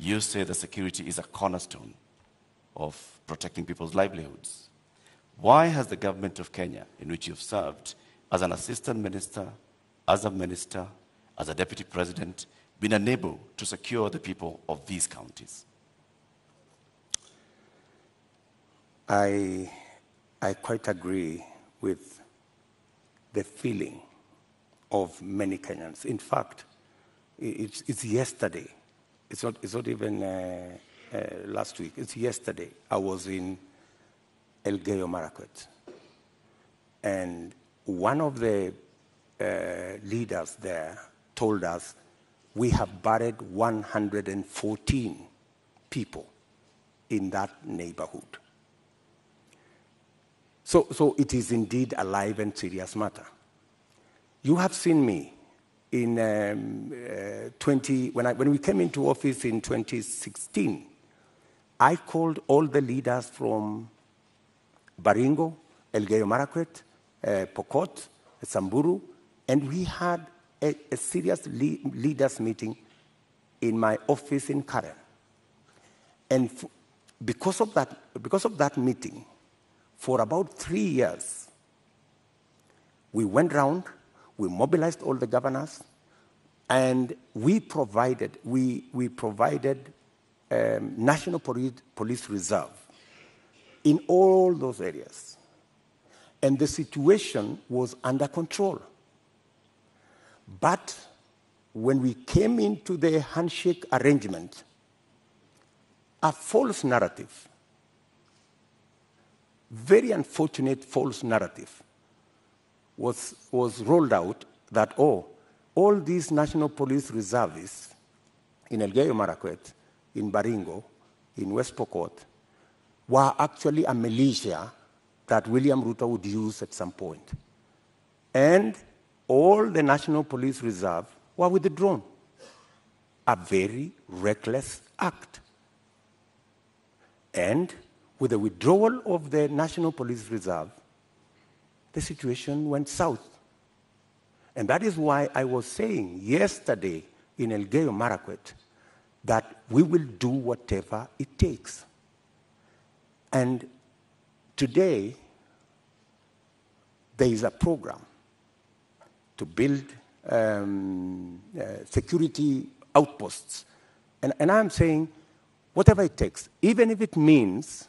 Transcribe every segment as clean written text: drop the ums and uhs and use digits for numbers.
You say that security is a cornerstone of protecting people's livelihoods. Why has the government of Kenya, in which you've served as an assistant minister, as a minister, as a deputy president, been unable to secure the people of these counties? I quite agree with the feeling of many Kenyans. In fact, it's yesterday. It's not even last week. It's yesterday. I was in Elgeyo Marakwet, and one of the leaders there told us we have buried 114 people in that neighborhood. So it is indeed a live and serious matter. You have seen me in when we came into office in 2016. I called all the leaders from Baringo, Elgeyo Marakwet, Pokot, Samburu, and we had a serious leaders meeting in my office in Karen. And because of that meeting, for about 3 years, we went round, we mobilized all the governors, and we provided National Police Reserve in all those areas. And the situation was under control. But when we came into the handshake arrangement, a false narrative, very unfortunate false narrative, was rolled out that, all these National Police reservists in Elgeyo Marakwet, in Baringo, in West Pokot, were actually a militia that William Ruto would use at some point. And all the National Police Reserve were withdrawn. A very reckless act. And with the withdrawal of the National Police Reserve, the situation went south. And that is why I was saying yesterday in Elgeyo Marakwet that we will do whatever it takes. And today, there is a program to build security outposts. And I'm saying, whatever it takes, even if it means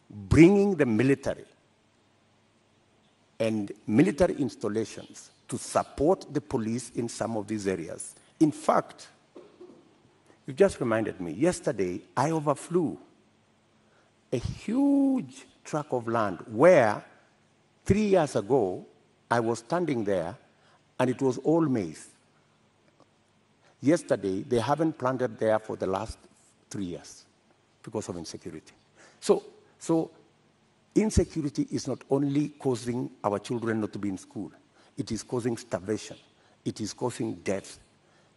bringing the military and military installations to support the police in some of these areas. In fact, you just reminded me, yesterday I overflew a huge tract of land where 3 years ago I was standing there and it was all maize. Yesterday, they haven't planted there for the last 3 years because of insecurity. So insecurity is not only causing our children not to be in school, it is causing starvation, it is causing death.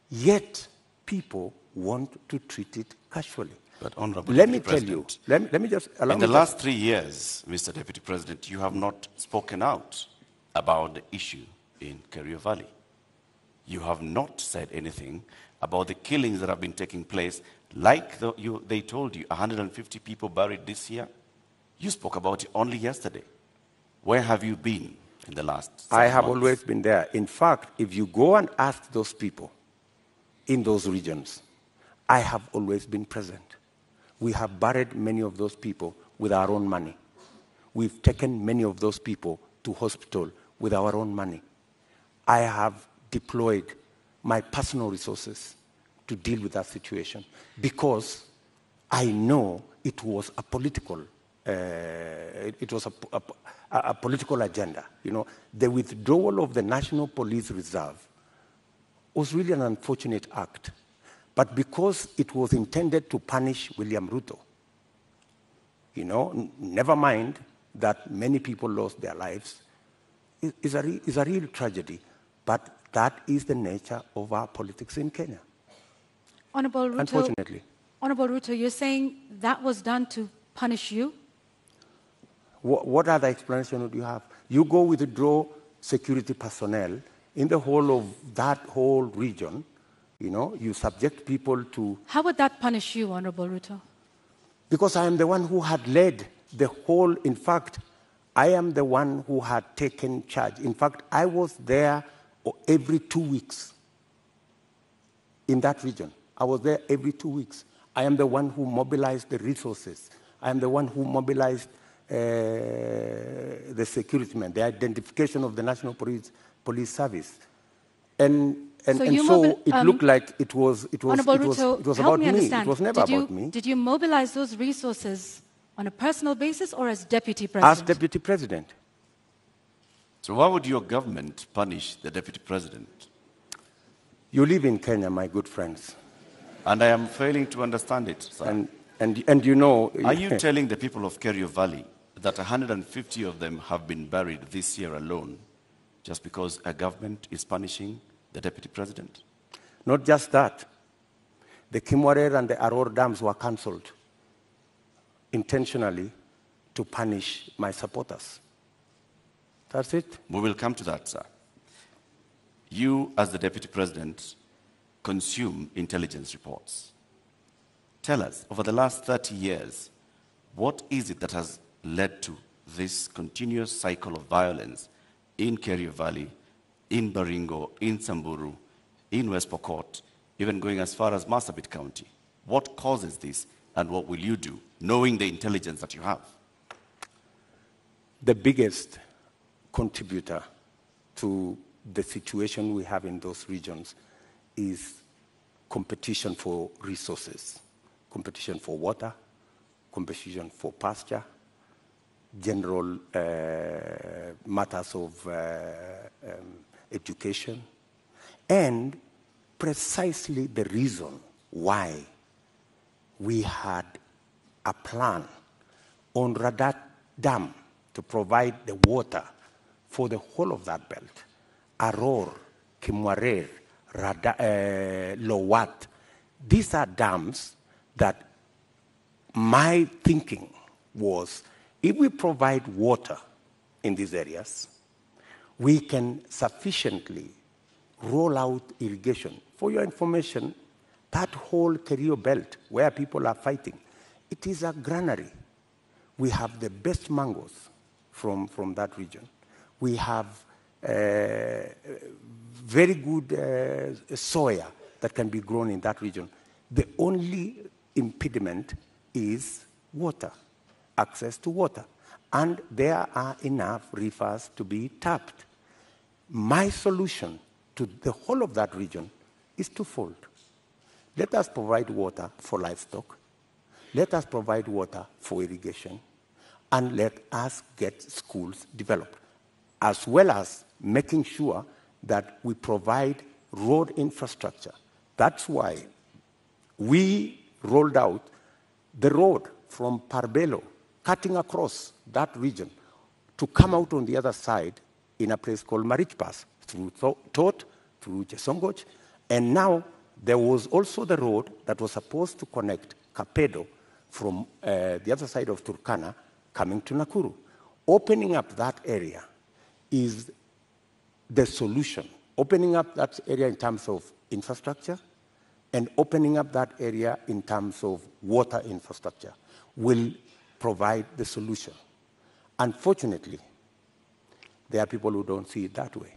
Yet, people want to treat it casually. But Honorable Let me Deputy tell you, President, let me just allow in me the to- last 3 years, Mr. Deputy President, you have not spoken out about the issue in Kerio Valley. You have not said anything about the killings that have been taking place, like they told you, 150 people buried this year. You spoke about it only yesterday. Where have you been in the last 7 I have months? always been there. In fact, if you go and ask those people in those regions, I have always been present. We have buried many of those people with our own money. We've taken many of those people to hospital with our own money. I have deployed my personal resources to deal with that situation because I know it was a political political agenda. You know, the withdrawal of the National Police Reserve was really an unfortunate act. But because it was intended to punish William Ruto, you know, never mind that many people lost their lives, is a real tragedy. But that is the nature of our politics in Kenya. Honorable Ruto, unfortunately. Honorable Ruto, you're saying that was done to punish you? What other explanation would you have? You go withdraw security personnel in the whole of that whole region, You know, you subject people to... How would that punish you, Honorable Ruto? Because I am the one who had led the whole, in fact, I am the one who had taken charge. In fact, I was there every 2 weeks in that region. I was there every 2 weeks. I am the one who mobilized the resources. I am the one who mobilized the security men, the identification of the National Police Service. And so it looked like it was Honorable Ruto, it was help about me me. understand. It was never about me. Did you mobilize those resources on a personal basis or as deputy president? As deputy president. So why would your government punish the deputy president? You live in Kenya, my good friends. And I am failing to understand it, sir. And you know... Are you telling the people of Kerio Valley that 150 of them have been buried this year alone just because a government is punishing the deputy president? Not just that. The Kimwarer and the Aror dams were cancelled intentionally to punish my supporters. That's it. We will come to that, sir. You, as the deputy president, consume intelligence reports. Tell us, over the last 30 years, what is it that has led to this continuous cycle of violence in Kerio Valley, in Baringo, in Samburu, in West Pokot, even going as far as Marsabit County? What causes this, and what will you do, knowing the intelligence that you have? The biggest contributor to the situation we have in those regions is competition for resources, competition for water, competition for pasture, general matters of education, and precisely the reason why we had a plan on Radat Dam to provide the water for the whole of that belt. Aror, Kimwarer, Lowat. These are dams that my thinking was, if we provide water in these areas, we can sufficiently roll out irrigation. For your information, that whole Kerio belt where people are fighting, it is a granary. We have the best mangoes from that region. We have very good soya that can be grown in that region. The only impediment is water, access to water. And there are enough rivers to be tapped. My solution to the whole of that region is twofold. Let us provide water for livestock. Let us provide water for irrigation. And let us get schools developed, as well as making sure that we provide road infrastructure. That's why we rolled out the road from Parbelo, cutting across that region, to come out on the other side in a place called Marich Pass, through Tot, through Chesongoch. And now there was also the road that was supposed to connect Kapedo from the other side of Turkana coming to Nakuru. Opening up that area is the solution. Opening up that area in terms of infrastructure and opening up that area in terms of water infrastructure will provide the solution. Unfortunately, there are people who don't see it that way.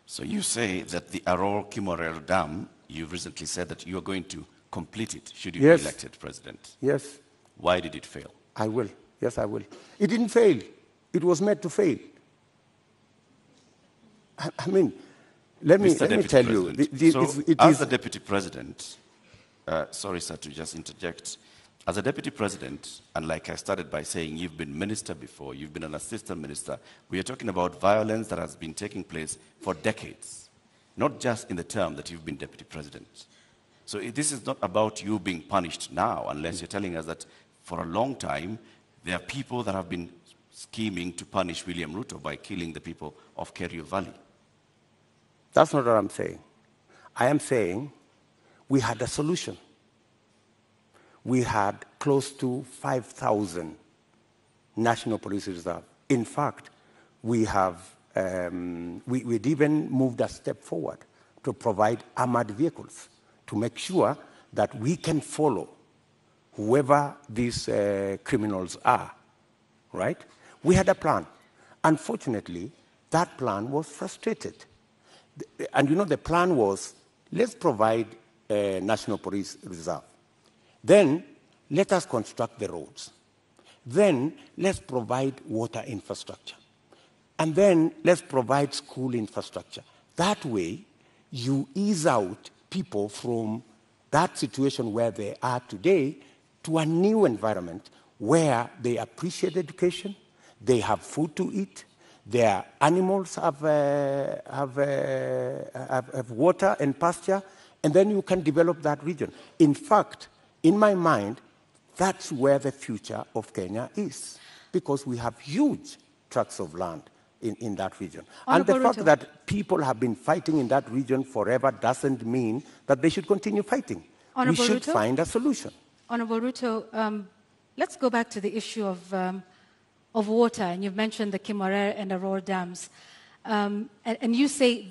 So you say that the Aror Kimwarer Dam, you recently said that you are going to complete it should you be elected president. Yes. Why did it fail? I will. Yes, I will. It didn't fail. It was made to fail. I mean, let me tell you. As the deputy president, sorry, sir, to just interject. As a deputy president, and like I started by saying, you've been minister before, you've been an assistant minister, we are talking about violence that has been taking place for decades, not just in the term that you've been deputy president. So this is not about you being punished now, unless you're telling us that for a long time, there are people that have been scheming to punish William Ruto by killing the people of Kerio Valley. That's not what I'm saying. I am saying we had a solution. We had close to 5,000 National Police Reserve. In fact, we'd even moved a step forward to provide armored vehicles to make sure that we can follow whoever these criminals are, right? We had a plan. Unfortunately, that plan was frustrated. And you know, the plan was, let's provide a National Police Reserve. Then, let us construct the roads. Then, let's provide water infrastructure. And then, let's provide school infrastructure. That way, you ease out people from that situation where they are today to a new environment where they appreciate education, they have food to eat, their animals have water and pasture, and then you can develop that region. In fact, in my mind, that's where the future of Kenya is, because we have huge tracts of land in that region. Honorable And the fact Ruto. that people have been fighting in that region forever doesn't mean that they should continue fighting. Honorable We should Ruto. find a solution. Honorable Ruto, let's go back to the issue of water, and you've mentioned the Kimwarer and Aurora dams. And you say that